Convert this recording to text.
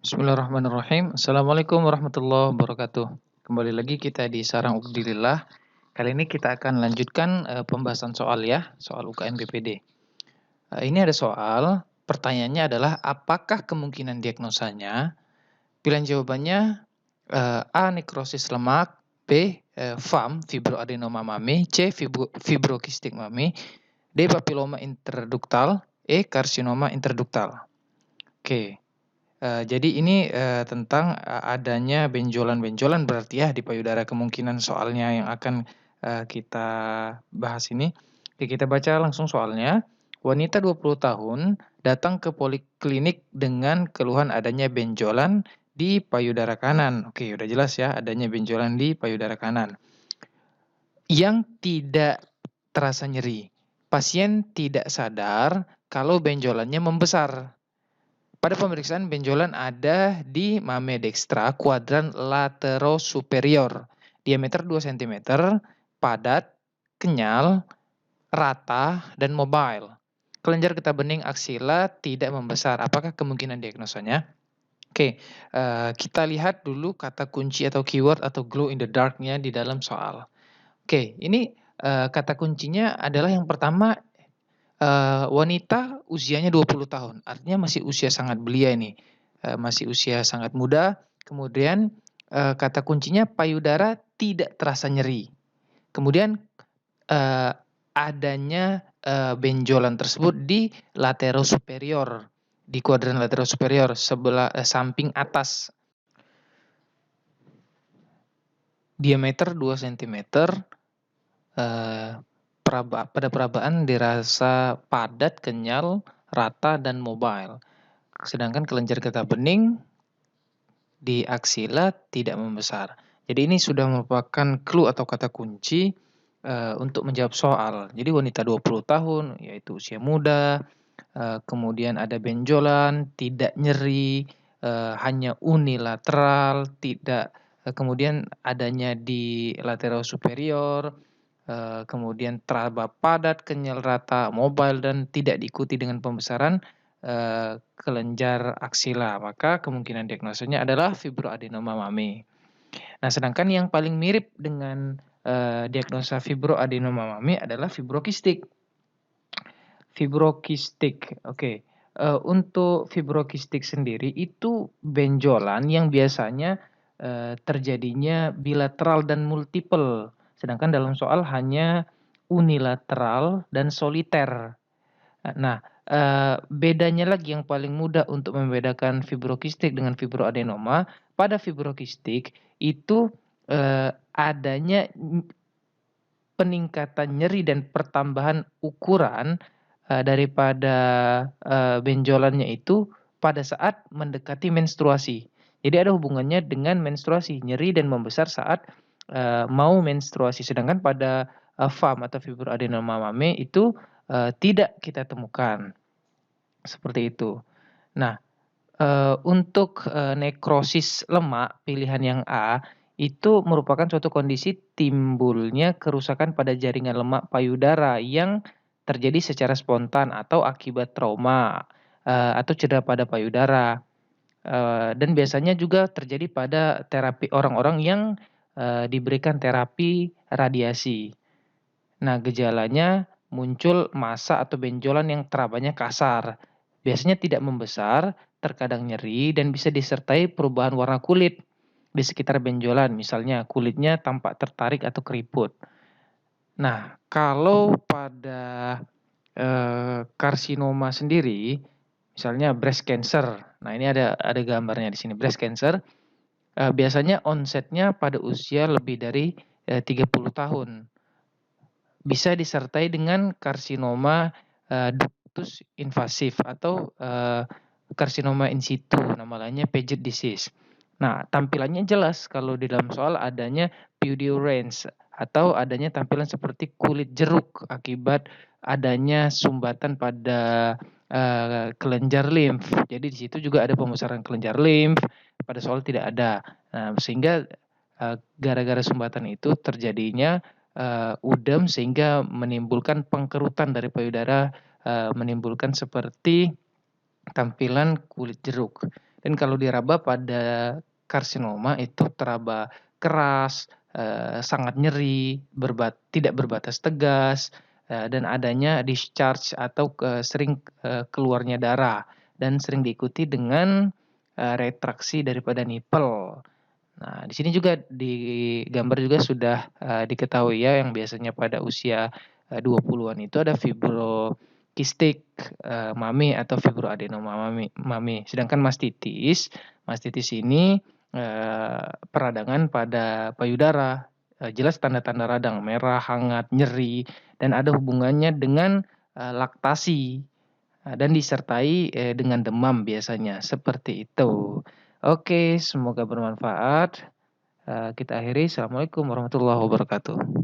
Bismillahirrahmanirrahim. Assalamualaikum warahmatullahi wabarakatuh. Kembali lagi kita di Sarang Ukhdilillah. Kali ini kita akan lanjutkan pembahasan soal ya, soal UKM BPD. Ini ada soal, pertanyaannya adalah apakah kemungkinan diagnosanya? Pilihan jawabannya A. Nekrosis lemak, B. FAM, fibroadenoma mami, C. Fibrokistik mami, D. Papiloma interduktal, E. Karsinoma interduktal. Oke. Jadi ini tentang adanya benjolan-benjolan berarti ya di payudara, kemungkinan soalnya yang akan kita bahas ini. Oke, kita baca langsung soalnya. Wanita 20 tahun datang ke poliklinik dengan keluhan adanya benjolan di payudara kanan. Oke, udah jelas ya, adanya benjolan di payudara kanan yang tidak terasa nyeri. Pasien tidak sadar kalau benjolannya membesar. Pada pemeriksaan benjolan ada di mame dextra kuadran laterosuperior, diameter 2 cm, padat, kenyal, rata, dan mobile. Kelenjar getah bening aksila tidak membesar. Apakah kemungkinan diagnosanya? Oke, kita lihat dulu kata kunci atau keyword atau glow in the dark-nya di dalam soal. Oke, ini kata kuncinya adalah yang pertama, wanita usianya 20 tahun, artinya masih usia sangat belia ini, masih usia sangat muda. Kemudian, kata kuncinya payudara tidak terasa nyeri. Kemudian, adanya, benjolan tersebut di laterosuperior, di kuadran laterosuperior sebelah samping atas. Diameter 2 cm, pada perabaan dirasa padat, kenyal, rata, dan mobile. Sedangkan kelenjar getah bening di aksila tidak membesar. Jadi ini sudah merupakan clue atau kata kunci untuk menjawab soal. Jadi wanita 20 tahun, yaitu usia muda, kemudian ada benjolan, tidak nyeri, hanya unilateral, tidak kemudian adanya di lateral superior, kemudian teraba padat, kenyal, rata, mobile, dan tidak diikuti dengan pembesaran kelenjar aksila. Maka kemungkinan diagnosanya adalah fibroadenoma mami. Nah, sedangkan yang paling mirip dengan diagnosa fibroadenoma mami adalah fibrokistik. Fibrokistik, oke. Untuk fibrokistik sendiri itu benjolan yang biasanya terjadinya bilateral dan multiple, sedangkan dalam soal hanya unilateral dan soliter. Nah, bedanya lagi yang paling mudah untuk membedakan fibrokistik dengan fibroadenoma, pada fibrokistik itu adanya peningkatan nyeri dan pertambahan ukuran daripada benjolannya itu pada saat mendekati menstruasi. Jadi ada hubungannya dengan menstruasi, nyeri dan membesar saat mau menstruasi. Sedangkan pada FAM atau fibroadenoma mame itu tidak kita temukan. Seperti itu. Nah, untuk nekrosis lemak pilihan yang A itu merupakan suatu kondisi timbulnya kerusakan pada jaringan lemak payudara yang terjadi secara spontan atau akibat trauma atau cedera pada payudara, dan biasanya juga terjadi pada terapi orang-orang yang diberikan terapi radiasi. Nah, gejalanya muncul massa atau benjolan yang terabanya kasar, biasanya tidak membesar, terkadang nyeri, dan bisa disertai perubahan warna kulit di sekitar benjolan, misalnya kulitnya tampak tertarik atau keriput. Nah, kalau pada karsinoma sendiri, misalnya breast cancer, nah ini ada gambarnya di sini, breast cancer biasanya onsetnya pada usia lebih dari 30 tahun. Bisa disertai dengan karsinoma ductus invasif atau karsinoma in situ, nama lainnya Paget disease. Nah, tampilannya jelas kalau di dalam soal adanya pudorance atau adanya tampilan seperti kulit jeruk akibat adanya sumbatan pada kelenjar limf. Jadi di situ juga ada pembesaran kelenjar limf, pada soal tidak ada. Nah, sehingga gara-gara sumbatan itu terjadinya udem sehingga menimbulkan pengkerutan dari payudara, menimbulkan seperti tampilan kulit jeruk. Dan kalau diraba pada karsinoma itu teraba keras, sangat nyeri, tidak berbatas tegas, dan adanya discharge atau sering keluarnya darah dan sering diikuti dengan retraksi daripada nipel. Nah, di sini juga di gambar juga sudah diketahui ya yang biasanya pada usia 20-an itu ada fibrokistik mami atau fibroadenoma mami. Sedangkan mastitis ini peradangan pada payudara. Jelas tanda-tanda radang merah, hangat, nyeri dan ada hubungannya dengan laktasi. Dan disertai dengan demam biasanya, seperti itu. Oke, semoga bermanfaat. Kita akhiri. Assalamualaikum warahmatullahi wabarakatuh.